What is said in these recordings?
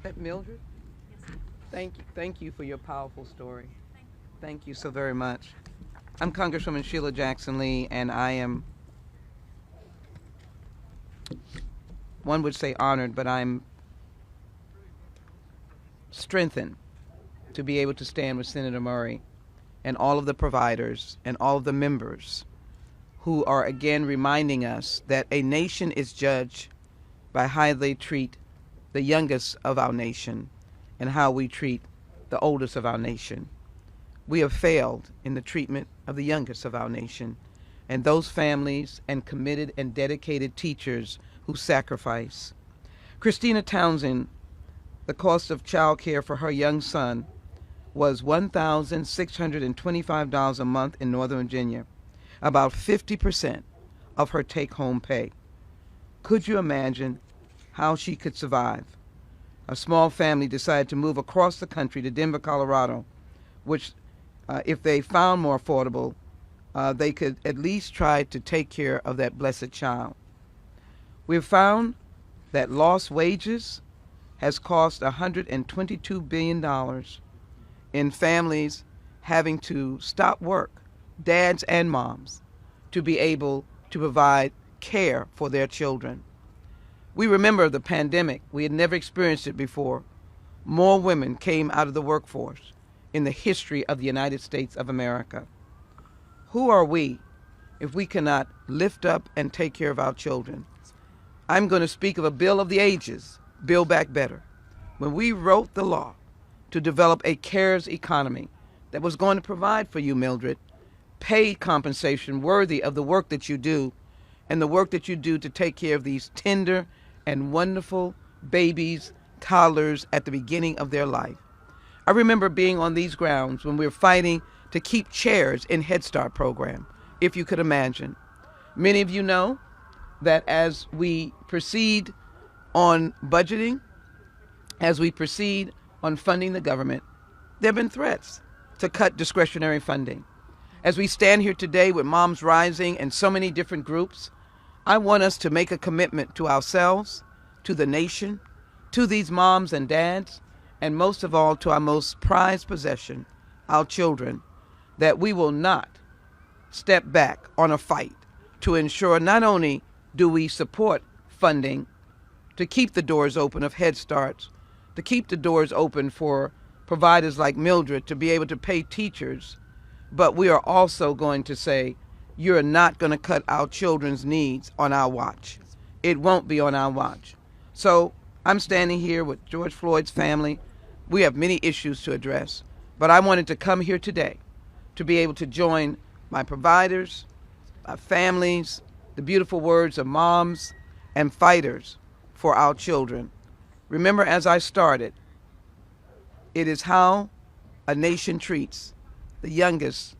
That Mildred? Thank you for your powerful story. Thank you so very much. I'm Congresswoman Sheila Jackson Lee, and I am, one would say honored, but I'm strengthened to be able to stand with Senator Murray and all of the providers and all of the members who are again reminding us that a nation is judged by how they treat the youngest of our nation and how we treat the oldest of our nation. We have failed in the treatment of the youngest of our nation, and those families and committed and dedicated teachers who sacrifice. Christina Townsend, the cost of child care for her young son was $1,625 a month in Northern Virginia, about 50% of her take-home pay. Could you imagine how she could survive? A small family decided to move across the country to Denver, Colorado, which if they found more affordable, they could at least try to take care of that blessed child. We've found that lost wages has cost $122 billion in families having to stop work, dads and moms, to be able to provide care for their children. We remember the pandemic. We had never experienced it before. More women came out of the workforce in the history of the United States of America. Who are we if we cannot lift up and take care of our children? I'm going to speak of a bill of the ages, Build Back Better. When we wrote the law to develop a CARES economy that was going to provide for you, Mildred, pay compensation worthy of the work that you do and the work that you do to take care of these tender and wonderful babies, toddlers at the beginning of their life. I remember being on these grounds when we were fighting to keep chairs in Head Start program, if you could imagine. Many of you know that as we proceed on budgeting, as we proceed on funding the government, there have been threats to cut discretionary funding. As we stand here today with Moms Rising and so many different groups, I want us to make a commitment to ourselves, to the nation, to these moms and dads, and most of all to our most prized possession, our children, that we will not step back on a fight to ensure not only do we support funding to keep the doors open of Head Starts, to keep the doors open for providers like Mildred to be able to pay teachers, but we are also going to say, you're not going to cut our children's needs on our watch. It won't be on our watch. So I'm standing here with George Floyd's family. We have many issues to address, but I wanted to come here today to be able to join my providers, my families, the beautiful words of moms and fighters for our children. Remember, as I started, it is how a nation treats the youngest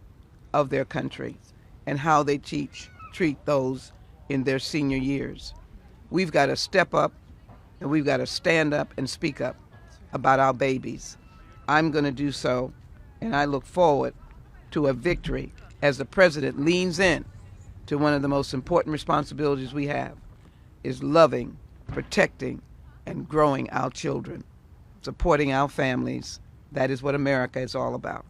of their country and how they treat those in their senior years. We've got to step up and we've got to stand up and speak up about our babies. I'm going to do so, and I look forward to a victory as the president leans in to one of the most important responsibilities we have, is loving, protecting, and growing our children, supporting our families. That is what America is all about.